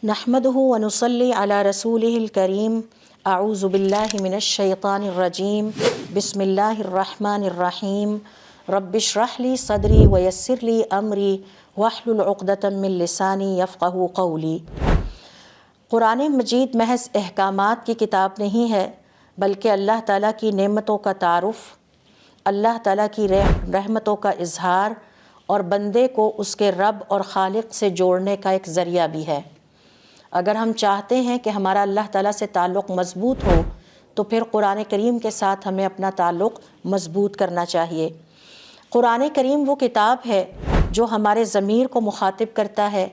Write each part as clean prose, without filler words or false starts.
نحمدہ ونصلی علی رسولہ الکریم اعوذ باللہ من الشیطان الرجیم بسم اللہ الرحمن الرحیم رب اشرح لی صدری ویسر لی امری واحلل عقدۃ من لسانی یفقہوا قولی۔ قرآن مجید محض احکامات کی کتاب نہیں ہے، بلکہ اللہ تعالیٰ کی نعمتوں کا تعارف، اللہ تعالیٰ کی رحمتوں کا اظہار اور بندے کو اس کے رب اور خالق سے جوڑنے کا ایک ذریعہ بھی ہے۔ اگر ہم چاہتے ہیں کہ ہمارا اللہ تعالیٰ سے تعلق مضبوط ہو تو پھر قرآن کریم کے ساتھ ہمیں اپنا تعلق مضبوط کرنا چاہیے۔ قرآن کریم وہ کتاب ہے جو ہمارے ضمیر کو مخاطب کرتا ہے،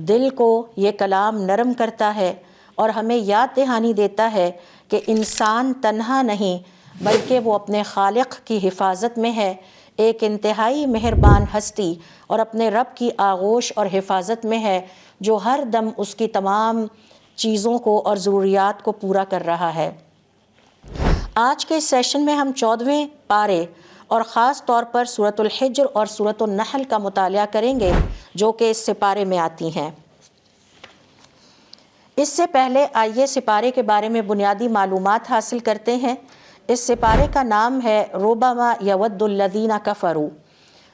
دل کو یہ کلام نرم کرتا ہے اور ہمیں یاد دہانی دیتا ہے کہ انسان تنہا نہیں بلکہ وہ اپنے خالق کی حفاظت میں ہے، ایک انتہائی مہربان ہستی اور اپنے رب کی آغوش اور حفاظت میں ہے جو ہر دم اس کی تمام چیزوں کو اور ضروریات کو پورا کر رہا ہے۔ آج کے اس سیشن میں ہم 14ویں پارے اور خاص طور پر سورۃ الحجر اور سورۃ النحل کا مطالعہ کریں گے جو کہ اس سپارے میں آتی ہیں۔ اس سے پہلے آئیے سپارے کے بارے میں بنیادی معلومات حاصل کرتے ہیں۔ اس سپارے کا نام ہے ربما یود الذین کفروا۔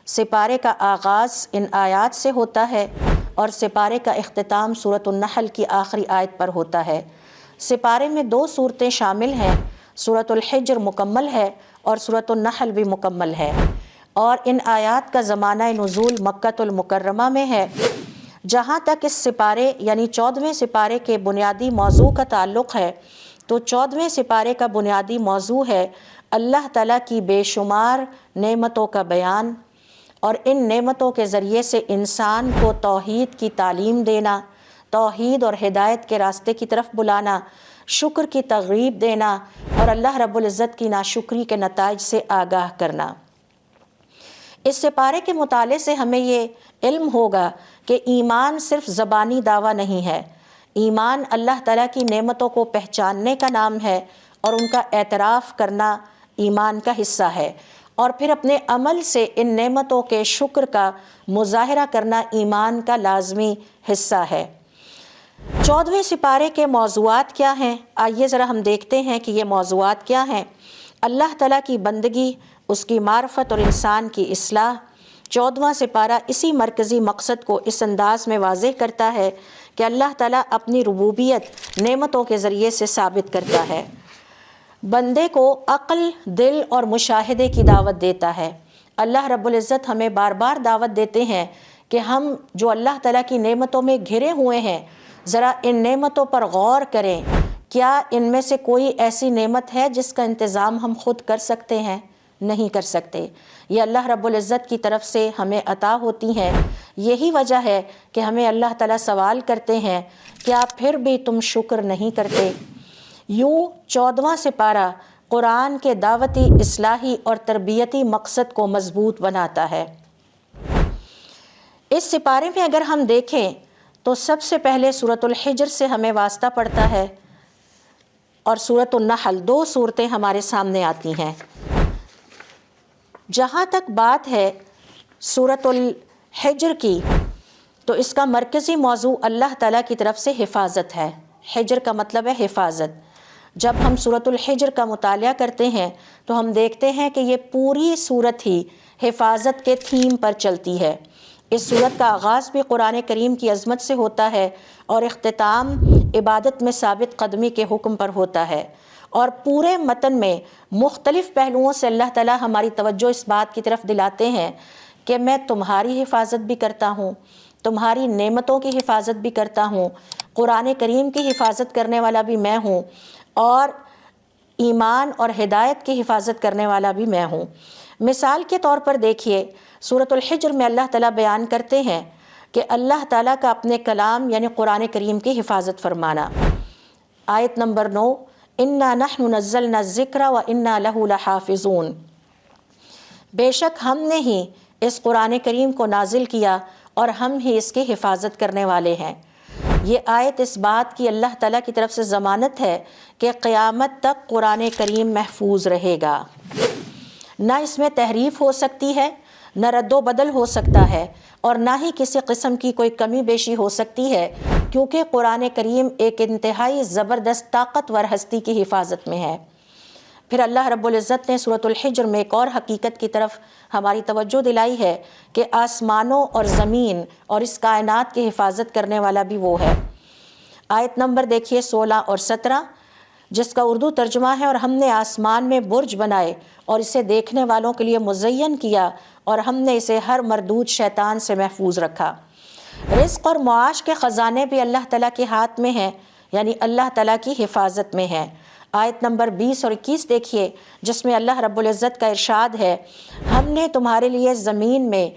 سپارے کا آغاز ان آیات سے ہوتا ہے اور سپارے کا اختتام سورۃ النحل کی آخری آیت پر ہوتا ہے۔ سپارے میں 2 صورتیں شامل ہیں، سورۃ الحجر مکمل ہے اور سورۃ النحل بھی مکمل ہے، اور ان آیات کا زمانہ نزول مکۃ المکرمہ میں ہے۔ جہاں تک اس سپارے یعنی 14ویں سپارے کے بنیادی موضوع کا تعلق ہے تو 14ویں سپارے کا بنیادی موضوع ہے اللہ تعالیٰ کی بے شمار نعمتوں کا بیان اور ان نعمتوں کے ذریعے سے انسان کو توحید کی تعلیم دینا، توحید اور ہدایت کے راستے کی طرف بلانا، شکر کی ترغیب دینا اور اللہ رب العزت کی ناشکری کے نتائج سے آگاہ کرنا۔ اس سپارے کے مطالعے سے ہمیں یہ علم ہوگا کہ ایمان صرف زبانی دعویٰ نہیں ہے، ایمان اللہ تعالیٰ کی نعمتوں کو پہچاننے کا نام ہے اور ان کا اعتراف کرنا ایمان کا حصہ ہے، اور پھر اپنے عمل سے ان نعمتوں کے شکر کا مظاہرہ کرنا ایمان کا لازمی حصہ ہے۔ 14ویں سپارے کے موضوعات کیا ہیں؟ آئیے ذرا ہم دیکھتے ہیں کہ یہ موضوعات کیا ہیں۔ اللہ تعالیٰ کی بندگی، اس کی معرفت اور انسان کی اصلاح۔ 14واں سپارہ اسی مرکزی مقصد کو اس انداز میں واضح کرتا ہے کہ اللہ تعالیٰ اپنی ربوبیت نعمتوں کے ذریعے سے ثابت کرتا ہے، بندے کو عقل، دل اور مشاہدے کی دعوت دیتا ہے۔ اللہ رب العزت ہمیں بار بار دعوت دیتے ہیں کہ ہم جو اللہ تعالیٰ کی نعمتوں میں گھرے ہوئے ہیں ذرا ان نعمتوں پر غور کریں، کیا ان میں سے کوئی ایسی نعمت ہے جس کا انتظام ہم خود کر سکتے ہیں؟ نہیں کر سکتے، یہ اللہ رب العزت کی طرف سے ہمیں عطا ہوتی ہیں۔ یہی وجہ ہے کہ ہمیں اللہ تعالیٰ سوال کرتے ہیں کیا پھر بھی تم شکر نہیں کرتے؟ یوں 14واں سپارہ قرآن کے دعوتی، اصلاحی اور تربیتی مقصد کو مضبوط بناتا ہے۔ اس سپارے میں اگر ہم دیکھیں تو سب سے پہلے سورۃ الحجر سے ہمیں واسطہ پڑتا ہے اور سورۃ النحل، 2 صورتیں ہمارے سامنے آتی ہیں۔ جہاں تک بات ہے سورۃ الحجر کی تو اس کا مرکزی موضوع اللہ تعالیٰ کی طرف سے حفاظت ہے۔ حجر کا مطلب ہے حفاظت۔ جب ہم سورۃ الحجر کا مطالعہ کرتے ہیں تو ہم دیکھتے ہیں کہ یہ پوری سورت ہی حفاظت کے تھیم پر چلتی ہے۔ اس سورت کا آغاز بھی قرآن کریم کی عظمت سے ہوتا ہے اور اختتام عبادت میں ثابت قدمی کے حکم پر ہوتا ہے، اور پورے متن میں مختلف پہلوؤں سے اللہ تعالیٰ ہماری توجہ اس بات کی طرف دلاتے ہیں کہ میں تمہاری حفاظت بھی کرتا ہوں، تمہاری نعمتوں کی حفاظت بھی کرتا ہوں، قرآن کریم کی حفاظت کرنے والا بھی میں ہوں اور ایمان اور ہدایت کی حفاظت کرنے والا بھی میں ہوں۔ مثال کے طور پر دیکھیے سورۃ الحجر میں اللہ تعالیٰ بیان کرتے ہیں کہ اللہ تعالیٰ کا اپنے کلام یعنی قرآن کریم کی حفاظت فرمانا۔ آیت نمبر 9، اِنَّا نَحْنُ نَزَّلْنَا الذِّكْرَ وَإِنَّا لَهُ لَحَافِظُونَ۔ بے شک ہم نے ہی اس قرآن کریم کو نازل کیا اور ہم ہی اس کی حفاظت کرنے والے ہیں۔ یہ آیت اس بات کی اللہ تعالیٰ کی طرف سے ضمانت ہے کہ قیامت تک قرآن کریم محفوظ رہے گا، نہ اس میں تحریف ہو سکتی ہے، نہ رد و بدل ہو سکتا ہے، اور نہ ہی کسی قسم کی کوئی کمی بیشی ہو سکتی ہے کیونکہ قرآن کریم ایک انتہائی زبردست طاقتور ہستی کی حفاظت میں ہے۔ پھر اللہ رب العزت نے سورۃ الحجر میں ایک اور حقیقت کی طرف ہماری توجہ دلائی ہے کہ آسمانوں اور زمین اور اس کائنات کی حفاظت کرنے والا بھی وہ ہے۔ آیت نمبر دیکھیے 16 اور 17، جس کا اردو ترجمہ ہے، اور ہم نے آسمان میں برج بنائے اور اسے دیکھنے والوں کے لیے مزین کیا، اور ہم نے اسے ہر مردود شیطان سے محفوظ رکھا۔ رزق اور معاش کے خزانے بھی اللہ تعالیٰ کے ہاتھ میں ہیں، یعنی اللہ تعالیٰ کی حفاظت میں ہیں۔ آیت نمبر 20 اور 21 دیکھیے، جس میں اللہ رب العزت کا ارشاد ہے، ہم نے تمہارے لیے زمین میں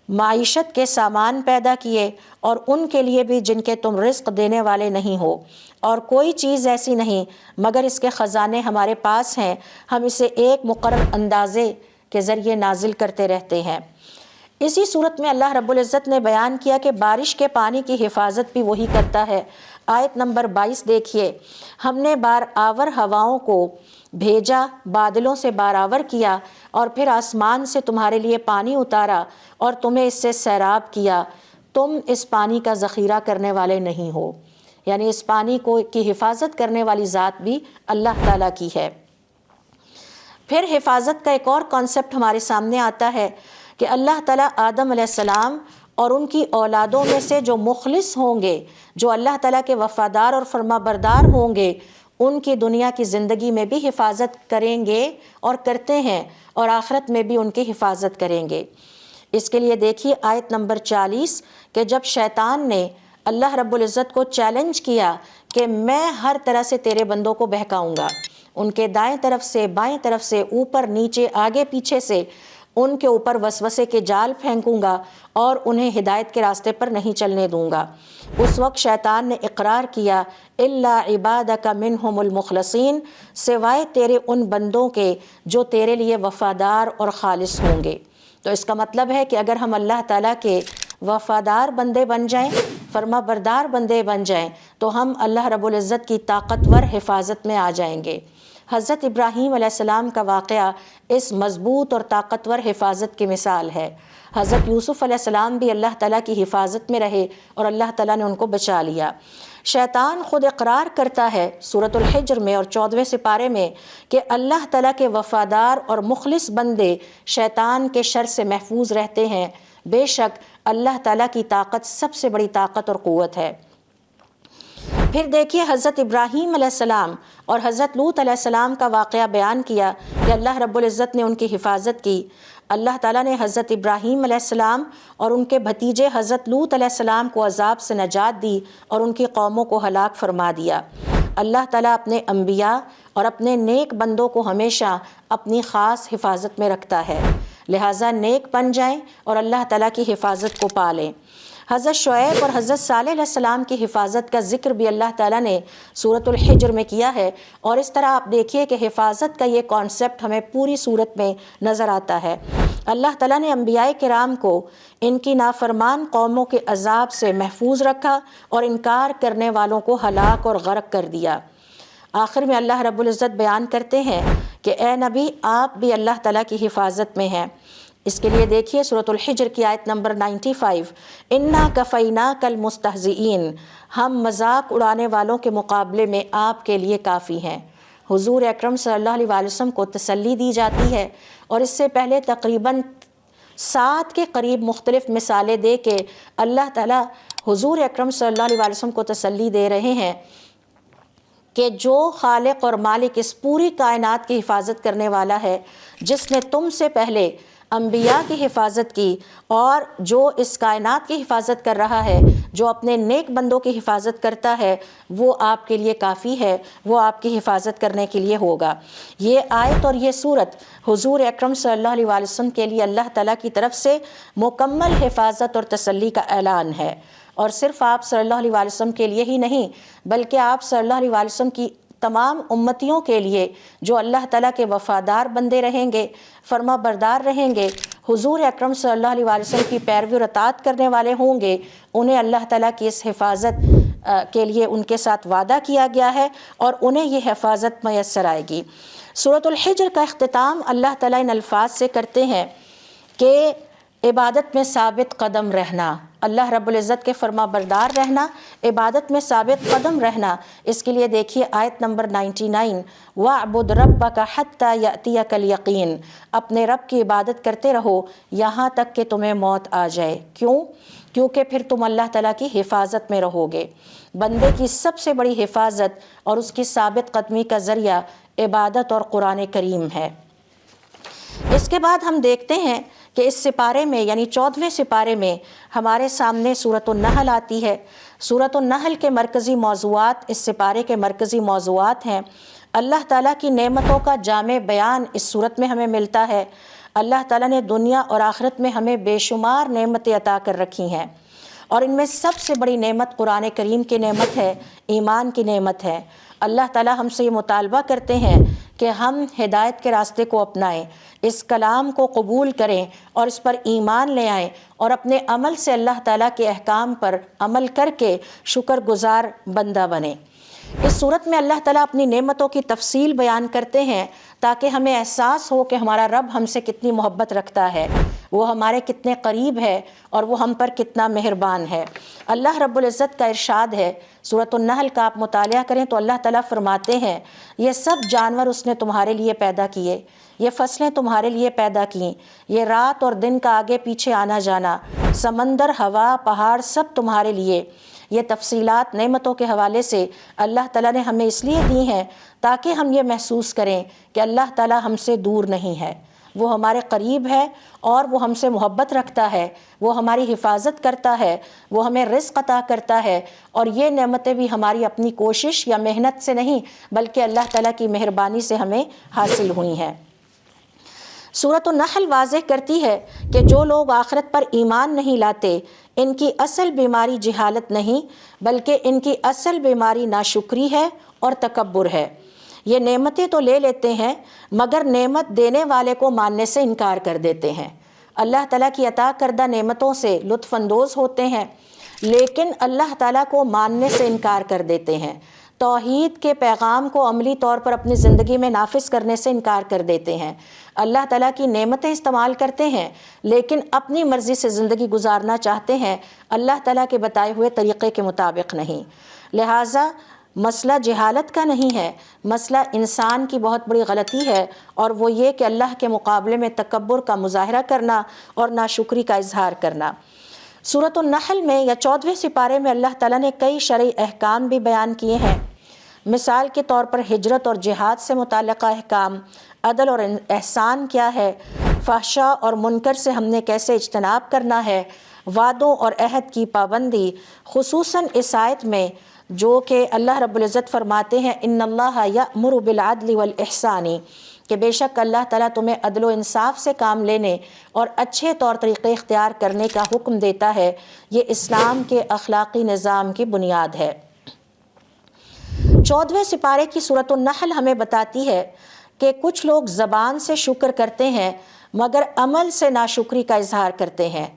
معیشت کے سامان پیدا کیے اور ان کے لیے بھی جن کے تم رزق دینے والے نہیں ہو، اور کوئی چیز ایسی نہیں مگر اس کے خزانے ہمارے پاس ہیں، ہم اسے ایک مقرر اندازے کے ذریعے نازل کرتے رہتے ہیں۔ اسی صورت میں اللہ رب العزت نے بیان کیا کہ بارش کے پانی کی حفاظت بھی وہی کرتا ہے۔ آیت نمبر 22 دیکھیے، ہم نے بار آور ہواؤں کو بھیجا، بادلوں سے بارآور کیا، اور پھر آسمان سے تمہارے لیے پانی اتارا اور تمہیں اس سے سیراب کیا، تم اس پانی کا ذخیرہ کرنے والے نہیں ہو۔ یعنی اس پانی کی حفاظت کرنے والی ذات بھی اللہ تعالیٰ کی ہے۔ پھر حفاظت کا ایک اور کانسیپٹ ہمارے سامنے آتا ہے کہ اللہ تعالیٰ آدم علیہ السلام اور ان کی اولادوں میں سے جو مخلص ہوں گے، جو اللہ تعالیٰ کے وفادار اور فرما بردار ہوں گے، ان کی دنیا کی زندگی میں بھی حفاظت کریں گے اور کرتے ہیں، اور آخرت میں بھی ان کی حفاظت کریں گے۔ اس کے لیے دیکھیے آیت نمبر 40 کہ جب شیطان نے اللہ رب العزت کو چیلنج کیا کہ میں ہر طرح سے تیرے بندوں کو بہکاؤں گا، ان کے دائیں طرف سے، بائیں طرف سے، اوپر نیچے، آگے پیچھے سے ان کے اوپر وسوسے کے جال پھینکوں گا اور انہیں ہدایت کے راستے پر نہیں چلنے دوں گا، اس وقت شیطان نے اقرار کیا، الا عبادک منہم المخلصین، سوائے تیرے ان بندوں کے جو تیرے لیے وفادار اور خالص ہوں گے۔ تو اس کا مطلب ہے کہ اگر ہم اللہ تعالیٰ کے وفادار بندے بن جائیں، فرما بردار بندے بن جائیں، تو ہم اللہ رب العزت کی طاقتور حفاظت میں آ جائیں گے۔ حضرت ابراہیم علیہ السلام کا واقعہ اس مضبوط اور طاقتور حفاظت کی مثال ہے۔ حضرت یوسف علیہ السلام بھی اللہ تعالیٰ کی حفاظت میں رہے اور اللہ تعالیٰ نے ان کو بچا لیا۔ شیطان خود اقرار کرتا ہے سورۃ الحجر میں اور 14ویں سپارے میں کہ اللہ تعالیٰ کے وفادار اور مخلص بندے شیطان کے شر سے محفوظ رہتے ہیں، بے شک اللہ تعالیٰ کی طاقت سب سے بڑی طاقت اور قوت ہے۔ پھر دیکھیے حضرت ابراہیم علیہ السلام اور حضرت لوط علیہ السلام کا واقعہ بیان کیا کہ اللہ رب العزت نے ان کی حفاظت کی۔ اللہ تعالیٰ نے حضرت ابراہیم علیہ السلام اور ان کے بھتیجے حضرت لوط علیہ السلام کو عذاب سے نجات دی اور ان کی قوموں کو ہلاک فرما دیا۔ اللہ تعالیٰ اپنے انبیاء اور اپنے نیک بندوں کو ہمیشہ اپنی خاص حفاظت میں رکھتا ہے، لہٰذا نیک بن جائیں اور اللہ تعالیٰ کی حفاظت کو پالیں۔ حضرت شعیب اور حضرت صالح علیہ السلام کی حفاظت کا ذکر بھی اللہ تعالیٰ نے سورۃ الحجر میں کیا ہے، اور اس طرح آپ دیکھیے کہ حفاظت کا یہ کانسیپٹ ہمیں پوری صورت میں نظر آتا ہے۔ اللہ تعالیٰ نے انبیاء کرام کو ان کی نافرمان قوموں کے عذاب سے محفوظ رکھا اور انکار کرنے والوں کو ہلاک اور غرق کر دیا۔ آخر میں اللہ رب العزت بیان کرتے ہیں کہ اے نبی، آپ بھی اللہ تعالیٰ کی حفاظت میں ہیں۔ اس کے لیے دیکھیے سورۃ الحجر کی آیت نمبر 95، انا کفیناک المستہزئین، ہم مذاق اڑانے والوں کے مقابلے میں آپ کے لیے کافی ہیں۔ حضور اکرم صلی اللہ علیہ وسلم کو تسلی دی جاتی ہے، اور اس سے پہلے تقریباً 7 کے قریب مختلف مثالیں دے کے اللہ تعالیٰ حضور اکرم صلی اللہ علیہ وسلم کو تسلی دے رہے ہیں کہ جو خالق اور مالک اس پوری کائنات کی حفاظت کرنے والا ہے، جس نے تم سے پہلے انبیاء کی حفاظت کی اور جو اس کائنات کی حفاظت کر رہا ہے، جو اپنے نیک بندوں کی حفاظت کرتا ہے، وہ آپ کے لیے کافی ہے، وہ آپ کی حفاظت کرنے کے لیے ہوگا۔ یہ آیت اور یہ سورت حضور اکرم صلی اللہ علیہ وسلم کے لیے اللہ تعالیٰ کی طرف سے مکمل حفاظت اور تسلی کا اعلان ہے، اور صرف آپ صلی اللہ علیہ وسلم کے لیے ہی نہیں بلکہ آپ صلی اللہ علیہ وسلم کی تمام امتیوں کے لیے جو اللہ تعالیٰ کے وفادار بندے رہیں گے، فرما بردار رہیں گے، حضور اکرم صلی اللہ علیہ وسلم کی پیروی اور اطاعت کرنے والے ہوں گے، انہیں اللہ تعالیٰ کی اس حفاظت کے لیے ان کے ساتھ وعدہ کیا گیا ہے اور انہیں یہ حفاظت میسر آئے گی۔ سورۃ الحجر کا اختتام اللہ تعالیٰ ان الفاظ سے کرتے ہیں کہ عبادت میں ثابت قدم رہنا، اللہ رب العزت کے فرما بردار رہنا، عبادت میں ثابت قدم رہنا۔ اس کے لیے دیکھیے آیت نمبر 99، وَاعْبُدْ رَبَّكَ حَتَّى يَأْتِيَكَ الْيَقِينُ، اپنے رب کی عبادت کرتے رہو یہاں تک کہ تمہیں موت آ جائے۔ کیوں؟ کیونکہ پھر تم اللہ تعالیٰ کی حفاظت میں رہو گے۔ بندے کی سب سے بڑی حفاظت اور اس کی ثابت قدمی کا ذریعہ عبادت اور قرآن کریم ہے۔ اس کے بعد ہم دیکھتے ہیں کہ اس سپارے میں یعنی 14ویں سپارے میں ہمارے سامنے سورۃ النحل آتی ہے۔ سورۃ النحل کے مرکزی موضوعات اس سپارے کے مرکزی موضوعات ہیں۔ اللہ تعالیٰ کی نعمتوں کا جامع بیان اس صورت میں ہمیں ملتا ہے۔ اللہ تعالیٰ نے دنیا اور آخرت میں ہمیں بے شمار نعمتیں عطا کر رکھی ہیں، اور ان میں سب سے بڑی نعمت قرآن کریم کی نعمت ہے، ایمان کی نعمت ہے۔ اللہ تعالیٰ ہم سے یہ مطالبہ کرتے ہیں کہ ہم ہدایت کے راستے کو اپنائیں، اس کلام کو قبول کریں اور اس پر ایمان لے آئیں، اور اپنے عمل سے اللہ تعالیٰ کے احکام پر عمل کر کے شکر گزار بندہ بنیں۔ اس صورت میں اللہ تعالیٰ اپنی نعمتوں کی تفصیل بیان کرتے ہیں تاکہ ہمیں احساس ہو کہ ہمارا رب ہم سے کتنی محبت رکھتا ہے، وہ ہمارے کتنے قریب ہے اور وہ ہم پر کتنا مہربان ہے۔ اللہ رب العزت کا ارشاد ہے، سورۃ النحل کا آپ مطالعہ کریں تو اللہ تعالیٰ فرماتے ہیں، یہ سب جانور اس نے تمہارے لیے پیدا کیے، یہ فصلیں تمہارے لیے پیدا کیں، یہ رات اور دن کا آگے پیچھے آنا جانا، سمندر، ہوا، پہاڑ سب تمہارے لیے۔ یہ تفصیلات نعمتوں کے حوالے سے اللہ تعالیٰ نے ہمیں اس لیے دی ہیں تاکہ ہم یہ محسوس کریں کہ اللہ تعالیٰ ہم سے دور نہیں ہے، وہ ہمارے قریب ہے اور وہ ہم سے محبت رکھتا ہے، وہ ہماری حفاظت کرتا ہے، وہ ہمیں رزق عطا کرتا ہے، اور یہ نعمتیں بھی ہماری اپنی کوشش یا محنت سے نہیں بلکہ اللہ تعالیٰ کی مہربانی سے ہمیں حاصل ہوئی ہیں۔ سورۃ النحل واضح کرتی ہے کہ جو لوگ آخرت پر ایمان نہیں لاتے ان کی اصل بیماری جہالت نہیں بلکہ ان کی اصل بیماری ناشکری ہے اور تکبر ہے۔ یہ نعمتیں تو لے لیتے ہیں مگر نعمت دینے والے کو ماننے سے انکار کر دیتے ہیں۔ اللہ تعالیٰ کی عطا کردہ نعمتوں سے لطف اندوز ہوتے ہیں لیکن اللہ تعالیٰ کو ماننے سے انکار کر دیتے ہیں، توحید کے پیغام کو عملی طور پر اپنی زندگی میں نافذ کرنے سے انکار کر دیتے ہیں، اللہ تعالیٰ کی نعمتیں استعمال کرتے ہیں لیکن اپنی مرضی سے زندگی گزارنا چاہتے ہیں، اللہ تعالیٰ کے بتائے ہوئے طریقے کے مطابق نہیں۔ لہٰذا مسئلہ جہالت کا نہیں ہے، مسئلہ انسان کی بہت بڑی غلطی ہے، اور وہ یہ کہ اللہ کے مقابلے میں تکبر کا مظاہرہ کرنا اور ناشکری کا اظہار کرنا۔ سورۃ النحل میں یا 14ویں سپارے میں اللہ تعالیٰ نے کئی شرعی احکام بھی بیان کیے ہیں۔ مثال کے طور پر ہجرت اور جہاد سے متعلقہ احکام، عدل اور احسان کیا ہے، فحشاء اور منکر سے ہم نے کیسے اجتناب کرنا ہے، وعدوں اور عہد کی پابندی، خصوصاً اس آیت میں جو کہ اللہ رب العزت فرماتے ہیں ان اللہ یأمر بالعدل والاحسان، کہ بے شک اللہ تعالیٰ تمہیں عدل و انصاف سے کام لینے اور اچھے طور طریقے اختیار کرنے کا حکم دیتا ہے۔ یہ اسلام کے اخلاقی نظام کی بنیاد ہے۔ 14ویں سپارے کی سورۃ النحل ہمیں بتاتی ہے کہ کچھ لوگ زبان سے شکر کرتے ہیں مگر عمل سے ناشکری کا اظہار کرتے ہیں۔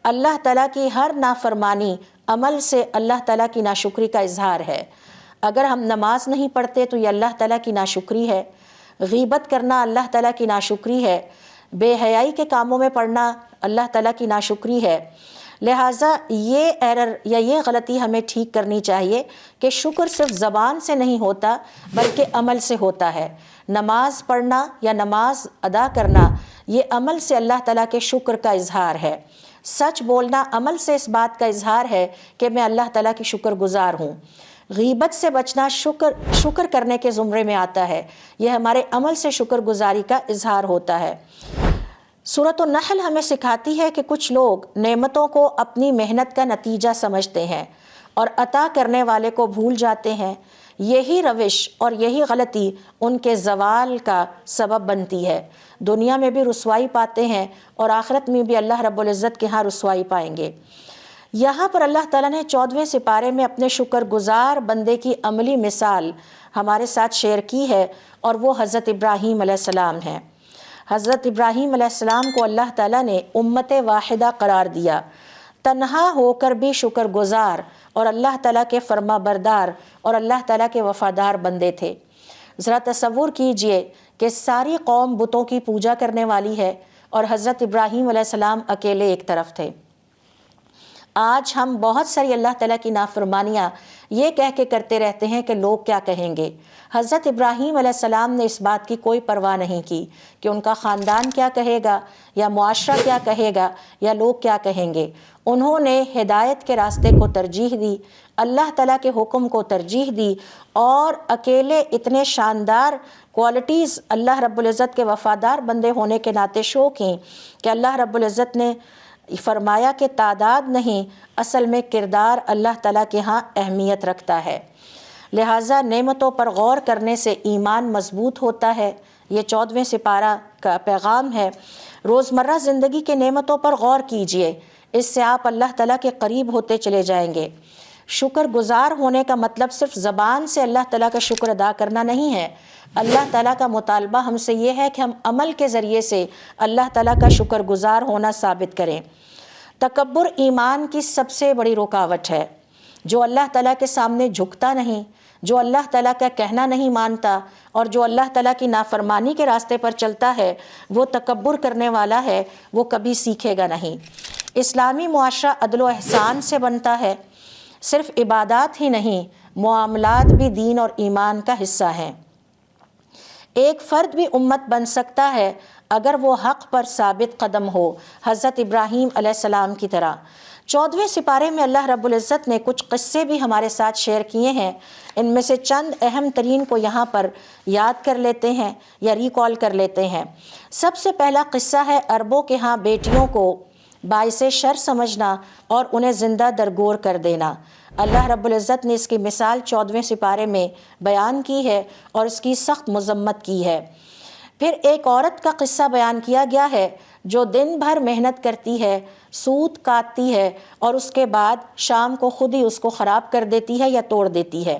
اللہ تعالیٰ کی ہر نافرمانی عمل سے اللہ تعالیٰ کی ناشکری کا اظہار ہے۔ اگر ہم نماز نہیں پڑھتے تو یہ اللہ تعالیٰ کی ناشکری ہے، غیبت کرنا اللہ تعالیٰ کی ناشکری ہے، بے حیائی کے کاموں میں پڑنا اللہ تعالیٰ کی ناشکری ہے۔ لہٰذا یہ ایرر یا یہ غلطی ہمیں ٹھیک کرنی چاہیے کہ شکر صرف زبان سے نہیں ہوتا بلکہ عمل سے ہوتا ہے۔ نماز پڑھنا یا نماز ادا کرنا یہ عمل سے اللہ تعالیٰ کے شکر کا اظہار ہے۔ سچ بولنا عمل سے اس بات کا اظہار ہے کہ میں اللہ تعالیٰ کی شکر گزار ہوں۔ غیبت سے بچنا شکر کرنے کے زمرے میں آتا ہے، یہ ہمارے عمل سے شکر گزاری کا اظہار ہوتا ہے۔ سورۃ النحل ہمیں سکھاتی ہے کہ کچھ لوگ نعمتوں کو اپنی محنت کا نتیجہ سمجھتے ہیں اور عطا کرنے والے کو بھول جاتے ہیں۔ یہی روش اور یہی غلطی ان کے زوال کا سبب بنتی ہے، دنیا میں بھی رسوائی پاتے ہیں اور آخرت میں بھی اللہ رب العزت کے ہاں رسوائی پائیں گے۔ یہاں پر اللہ تعالیٰ نے 14ویں سپارے میں اپنے شکر گزار بندے کی عملی مثال ہمارے ساتھ شیئر کی ہے، اور وہ حضرت ابراہیم علیہ السلام ہیں۔ حضرت ابراہیم علیہ السلام کو اللہ تعالیٰ نے امت واحدہ قرار دیا، تنہا ہو کر بھی شکر گزار اور اللہ تعالیٰ کے فرما بردار اور اللہ تعالیٰ کے وفادار بندے تھے۔ ذرا تصور کیجئے کہ ساری قوم بتوں کی پوجا کرنے والی ہے اور حضرت ابراہیم علیہ السلام اکیلے ایک طرف تھے۔ آج ہم بہت ساری اللہ تعالیٰ کی نافرمانیاں یہ کہہ کے کرتے رہتے ہیں کہ لوگ کیا کہیں گے۔ حضرت ابراہیم علیہ السلام نے اس بات کی کوئی پرواہ نہیں کی کہ ان کا خاندان کیا کہے گا، یا معاشرہ کیا کہے گا، یا لوگ کیا کہیں گے۔ انہوں نے ہدایت کے راستے کو ترجیح دی، اللہ تعالیٰ کے حکم کو ترجیح دی، اور اکیلے اتنے شاندار کوالٹیز اللہ رب العزت کے وفادار بندے ہونے کے ناطے شو کیں کہ اللہ رب العزت نے فرمایا کہ تعداد نہیں، اصل میں کردار اللہ تعالیٰ کے ہاں اہمیت رکھتا ہے۔ لہٰذا نعمتوں پر غور کرنے سے ایمان مضبوط ہوتا ہے۔ یہ 14ویں سپارہ کا پیغام ہے۔ روزمرہ زندگی کے نعمتوں پر غور کیجئے، اس سے آپ اللہ تعالیٰ کے قریب ہوتے چلے جائیں گے۔ شکر گزار ہونے کا مطلب صرف زبان سے اللہ تعالیٰ کا شکر ادا کرنا نہیں ہے۔ اللہ تعالیٰ کا مطالبہ ہم سے یہ ہے کہ ہم عمل کے ذریعے سے اللہ تعالیٰ کا شکر گزار ہونا ثابت کریں۔ تکبر ایمان کی سب سے بڑی رکاوٹ ہے۔ جو اللہ تعالیٰ کے سامنے جھکتا نہیں، جو اللہ تعالیٰ کا کہنا نہیں مانتا، اور جو اللہ تعالیٰ کی نافرمانی کے راستے پر چلتا ہے، وہ تکبر کرنے والا ہے، وہ کبھی سیکھے گا نہیں۔ اسلامی معاشرہ عدل و احسان سے بنتا ہے۔ صرف عبادات ہی نہیں، معاملات بھی دین اور ایمان کا حصہ ہیں۔ ایک فرد بھی امت بن سکتا ہے اگر وہ حق پر ثابت قدم ہو، حضرت ابراہیم علیہ السلام کی طرح۔ 14ویں سپارے میں اللہ رب العزت نے کچھ قصے بھی ہمارے ساتھ شیئر کیے ہیں۔ ان میں سے چند اہم ترین کو یہاں پر یاد کر لیتے ہیں یا ریکال کر لیتے ہیں۔ سب سے پہلا قصہ ہے عربوں کے ہاں بیٹیوں کو باعث شر سمجھنا اور انہیں زندہ درگور کر دینا۔ اللہ رب العزت نے اس کی مثال 14ویں سپارے میں بیان کی ہے اور اس کی سخت مذمت کی ہے۔ پھر ایک عورت کا قصہ بیان کیا گیا ہے جو دن بھر محنت کرتی ہے، سوت کاٹتی ہے، اور اس کے بعد شام کو خود ہی اس کو خراب کر دیتی ہے یا توڑ دیتی ہے۔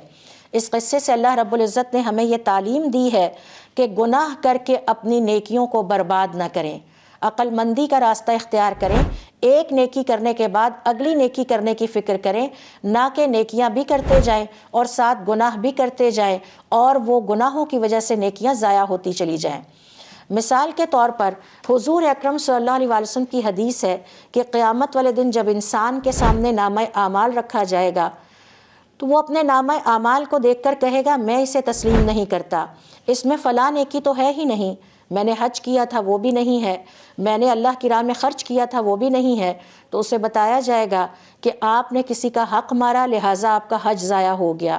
اس قصے سے اللہ رب العزت نے ہمیں یہ تعلیم دی ہے کہ گناہ کر کے اپنی نیکیوں کو برباد نہ کریں، عقل مندی کا راستہ اختیار کریں۔ ایک نیکی کرنے کے بعد اگلی نیکی کرنے کی فکر کریں، نہ کہ نیکیاں بھی کرتے جائیں اور ساتھ گناہ بھی کرتے جائیں اور وہ گناہوں کی وجہ سے نیکیاں ضائع ہوتی چلی جائیں۔ مثال کے طور پر حضور اکرم صلی اللہ علیہ وسلم کی حدیث ہے کہ قیامت والے دن جب انسان کے سامنے نامہ اعمال رکھا جائے گا تو وہ اپنے نامہ اعمال کو دیکھ کر کہے گا میں اسے تسلیم نہیں کرتا، اس میں فلاں نیکی تو ہے ہی نہیں، میں نے حج کیا تھا وہ بھی نہیں ہے، میں نے اللہ کی راہ میں خرچ کیا تھا وہ بھی نہیں ہے۔ تو اسے بتایا جائے گا کہ آپ نے کسی کا حق مارا لہٰذا آپ کا حج ضائع ہو گیا،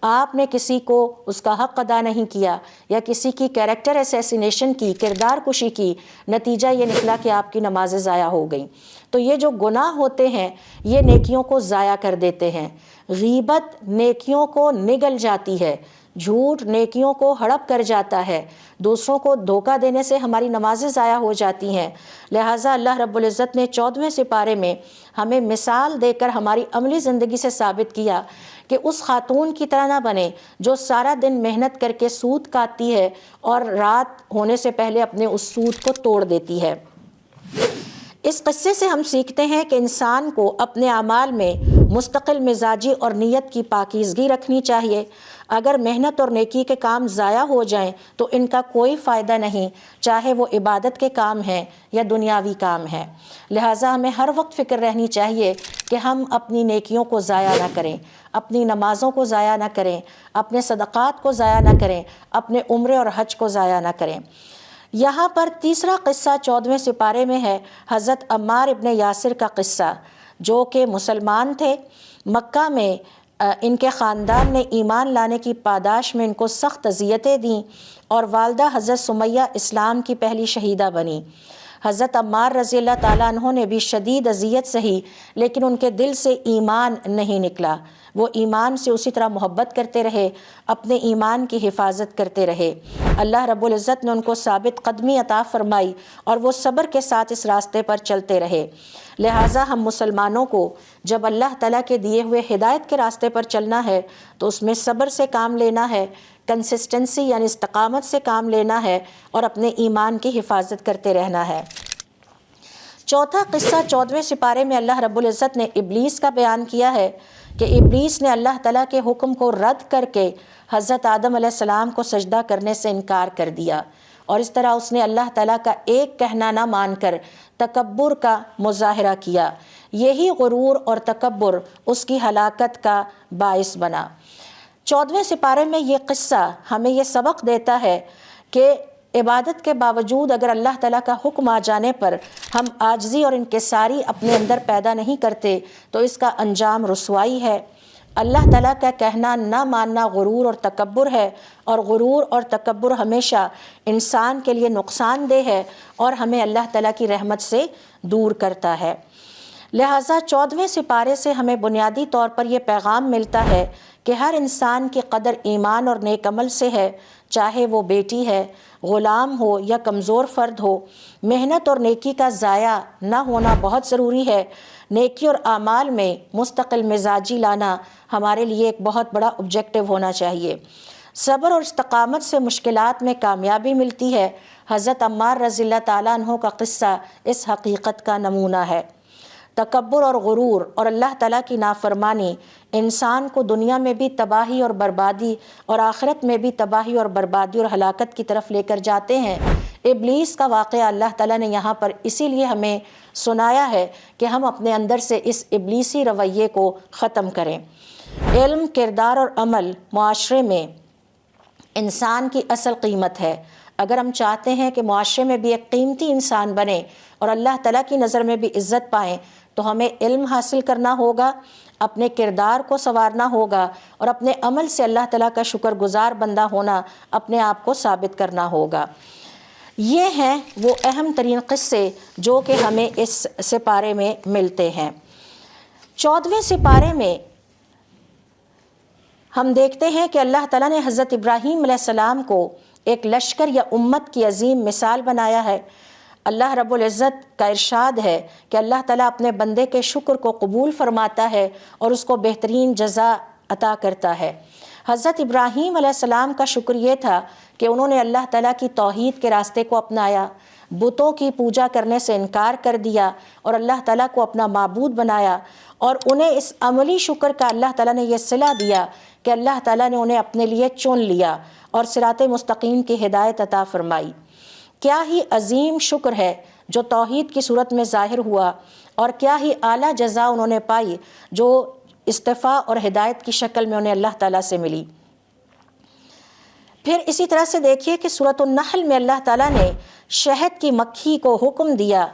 آپ نے کسی کو اس کا حق ادا نہیں کیا، یا کسی کی کیریکٹر اسیسینیشن کی، کردار کشی کی، نتیجہ یہ نکلا کہ آپ کی نمازیں ضائع ہو گئیں۔ تو یہ جو گناہ ہوتے ہیں یہ نیکیوں کو ضائع کر دیتے ہیں۔ غیبت نیکیوں کو نگل جاتی ہے، جھوٹ نیکیوں کو ہڑپ کر جاتا ہے، دوسروں کو دھوکہ دینے سے ہماری نمازیں ضائع ہو جاتی ہیں۔ لہٰذا اللہ رب العزت نے 14ویں سپارے میں ہمیں مثال دے کر ہماری عملی زندگی سے ثابت کیا کہ اس خاتون کی طرح نہ بنے جو سارا دن محنت کر کے سود کاٹتی ہے اور رات ہونے سے پہلے اپنے اس سود کو توڑ دیتی ہے۔ اس قصے سے ہم سیکھتے ہیں کہ انسان کو اپنے اعمال میں مستقل مزاجی اور نیت کی پاکیزگی رکھنی چاہیے۔ اگر محنت اور نیکی کے کام ضائع ہو جائیں تو ان کا کوئی فائدہ نہیں، چاہے وہ عبادت کے کام ہیں یا دنیاوی کام ہیں۔ لہٰذا ہمیں ہر وقت فکر رہنی چاہیے کہ ہم اپنی نیکیوں کو ضائع نہ کریں، اپنی نمازوں کو ضائع نہ کریں، اپنے صدقات کو ضائع نہ کریں، اپنے عمرے اور حج کو ضائع نہ کریں۔ یہاں پر تیسرا قصہ 14ویں سپارے میں ہے حضرت عمار ابن یاسر کا قصہ، جو کہ مسلمان تھے۔ مکہ میں ان کے خاندان نے ایمان لانے کی پاداش میں ان کو سخت اذیتیں دیں اور والدہ حضرت سمیہ اسلام کی پہلی شہیدہ بنی۔ حضرت عمار رضی اللہ تعالیٰ عنہ نے بھی شدید اذیت سہی، لیکن ان کے دل سے ایمان نہیں نکلا۔ وہ ایمان سے اسی طرح محبت کرتے رہے، اپنے ایمان کی حفاظت کرتے رہے۔ اللہ رب العزت نے ان کو ثابت قدمی عطا فرمائی اور وہ صبر کے ساتھ اس راستے پر چلتے رہے۔ لہٰذا ہم مسلمانوں کو جب اللہ تعالیٰ کے دیے ہوئے ہدایت کے راستے پر چلنا ہے تو اس میں صبر سے کام لینا ہے، کنسسٹنسی یعنی استقامت سے کام لینا ہے اور اپنے ایمان کی حفاظت کرتے رہنا ہے۔ چوتھا قصہ 14ویں سپارے میں اللہ رب العزت نے ابلیس کا بیان کیا ہے کہ ابلیس نے اللہ تعالیٰ کے حکم کو رد کر کے حضرت آدم علیہ السلام کو سجدہ کرنے سے انکار کر دیا۔ اور اس طرح اس نے اللہ تعالیٰ کا ایک کہنا نہ مان کر تکبر کا مظاہرہ کیا۔ یہی غرور اور تکبر اس کی ہلاکت کا باعث بنا۔ 14ویں سپارے میں یہ قصہ ہمیں یہ سبق دیتا ہے کہ عبادت کے باوجود اگر اللہ تعالیٰ کا حکم آ جانے پر ہم عاجزی اور انکساری اپنے اندر پیدا نہیں کرتے تو اس کا انجام رسوائی ہے۔ اللہ تعالیٰ کا کہنا نہ ماننا غرور اور تکبر ہے، اور غرور اور تکبر ہمیشہ انسان کے لیے نقصان دہ ہے اور ہمیں اللہ تعالیٰ کی رحمت سے دور کرتا ہے۔ لہٰذا 14ویں سپارے سے ہمیں بنیادی طور پر یہ پیغام ملتا ہے کہ ہر انسان کی قدر ایمان اور نیک عمل سے ہے، چاہے وہ بیٹی ہے، غلام ہو یا کمزور فرد ہو۔ محنت اور نیکی کا ضائع نہ ہونا بہت ضروری ہے۔ نیکی اور اعمال میں مستقل مزاجی لانا ہمارے لیے ایک بہت بڑا آبجیکٹو ہونا چاہیے۔ صبر اور استقامت سے مشکلات میں کامیابی ملتی ہے۔ حضرت عمار رضی اللہ تعالیٰ عنہ کا قصہ اس حقیقت کا نمونہ ہے۔ تکبر اور غرور اور اللہ تعالیٰ کی نافرمانی انسان کو دنیا میں بھی تباہی اور بربادی اور آخرت میں بھی تباہی اور بربادی اور ہلاکت کی طرف لے کر جاتے ہیں۔ ابلیس کا واقعہ اللہ تعالیٰ نے یہاں پر اسی لیے ہمیں سنایا ہے کہ ہم اپنے اندر سے اس ابلیسی رویے کو ختم کریں۔ علم، کردار اور عمل معاشرے میں انسان کی اصل قیمت ہے۔ اگر ہم چاہتے ہیں کہ معاشرے میں بھی ایک قیمتی انسان بنے اور اللہ تعالیٰ کی نظر میں بھی عزت پائیں تو ہمیں علم حاصل کرنا ہوگا، اپنے کردار کو سنوارنا ہوگا اور اپنے عمل سے اللہ تعالیٰ کا شکر گزار بندہ ہونا، اپنے آپ کو ثابت کرنا ہوگا۔ یہ ہیں وہ اہم ترین قصے جو کہ ہمیں اس سپارے میں ملتے ہیں۔ 14ویں سپارے میں ہم دیکھتے ہیں کہ اللہ تعالیٰ نے حضرت ابراہیم علیہ السلام کو ایک لشکر یا امت کی عظیم مثال بنایا ہے۔ اللہ رب العزت کا ارشاد ہے کہ اللہ تعالیٰ اپنے بندے کے شکر کو قبول فرماتا ہے اور اس کو بہترین جزا عطا کرتا ہے۔ حضرت ابراہیم علیہ السلام کا شکر یہ تھا کہ انہوں نے اللہ تعالیٰ کی توحید کے راستے کو اپنایا، بتوں کی پوجا کرنے سے انکار کر دیا اور اللہ تعالیٰ کو اپنا معبود بنایا، اور انہیں اس عملی شکر کا اللہ تعالیٰ نے یہ صلہ دیا کہ اللہ تعالیٰ نے انہیں اپنے لیے چن لیا اور صراط مستقیم کی ہدایت عطا فرمائی۔ کیا ہی عظیم شکر ہے جو توحید کی صورت میں ظاہر ہوا، اور کیا ہی اعلیٰ جزا انہوں نے پائی جو استفاء اور ہدایت کی شکل میں انہیں اللہ تعالیٰ سے ملی۔ پھر اسی طرح سے دیکھیے کہ سورۃ النحل میں اللہ تعالیٰ نے شہد کی مکھی کو حکم دیا،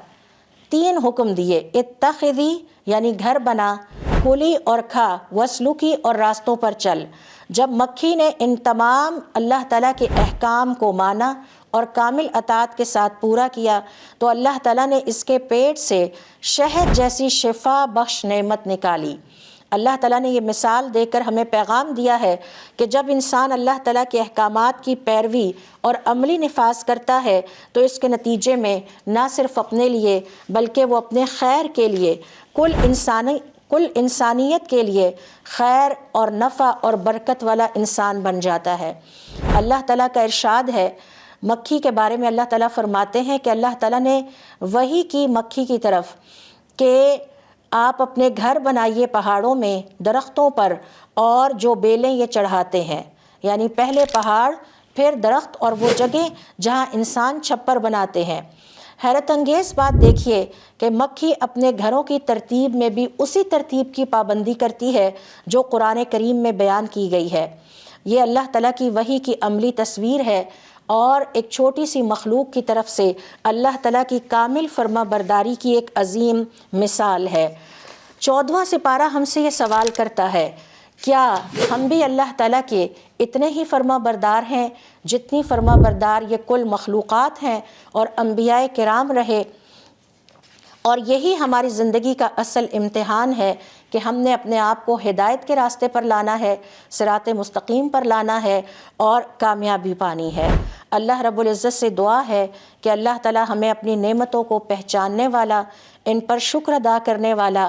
3 حکم دیے، اتخذی یعنی گھر بنا، کلی اور کھا، وسلوکی اور راستوں پر چل۔ جب مکھی نے ان تمام اللہ تعالیٰ کے احکام کو مانا اور کامل اطاعت کے ساتھ پورا کیا تو اللہ تعالیٰ نے اس کے پیٹ سے شہد جیسی شفا بخش نعمت نکالی۔ اللہ تعالیٰ نے یہ مثال دے کر ہمیں پیغام دیا ہے کہ جب انسان اللہ تعالیٰ کے احکامات کی پیروی اور عملی نفاذ کرتا ہے تو اس کے نتیجے میں نہ صرف اپنے لیے بلکہ وہ اپنے خیر کے لیے، کل انسانیت کے لیے خیر اور نفع اور برکت والا انسان بن جاتا ہے۔ اللہ تعالیٰ کا ارشاد ہے مکھی کے بارے میں، اللہ تعالیٰ فرماتے ہیں کہ اللہ تعالیٰ نے وحی کی مکھی کی طرف کہ آپ اپنے گھر بنائیے پہاڑوں میں، درختوں پر، اور جو بیلیں یہ چڑھاتے ہیں، یعنی پہلے پہاڑ پھر درخت اور وہ جگہ جہاں انسان چھپر بناتے ہیں۔ حیرت انگیز بات دیکھیے کہ مکھی اپنے گھروں کی ترتیب میں بھی اسی ترتیب کی پابندی کرتی ہے جو قرآن کریم میں بیان کی گئی ہے۔ یہ اللہ تعالیٰ کی وحی کی عملی تصویر ہے اور ایک چھوٹی سی مخلوق کی طرف سے اللہ تعالیٰ کی کامل فرما برداری کی ایک عظیم مثال ہے۔ 14واں سپارہ ہم سے یہ سوال کرتا ہے، کیا ہم بھی اللہ تعالیٰ کے اتنے ہی فرما بردار ہیں جتنی فرما بردار یہ کل مخلوقات ہیں اور انبیاء کرام رہے؟ اور یہی ہماری زندگی کا اصل امتحان ہے کہ ہم نے اپنے آپ کو ہدایت کے راستے پر لانا ہے، صراط مستقیم پر لانا ہے اور کامیابی پانی ہے۔ اللہ رب العزت سے دعا ہے کہ اللہ تعالی ہمیں اپنی نعمتوں کو پہچاننے والا، ان پر شکر ادا کرنے والا،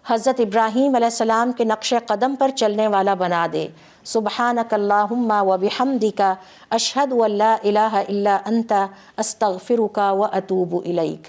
حضرت ابراہیم علیہ السلام کے نقش قدم پر چلنے والا بنا دے۔ سبحانک اللہم و بحمدک، اشہد ان لا الہ الا انت، استغفرک و اتوب الیک۔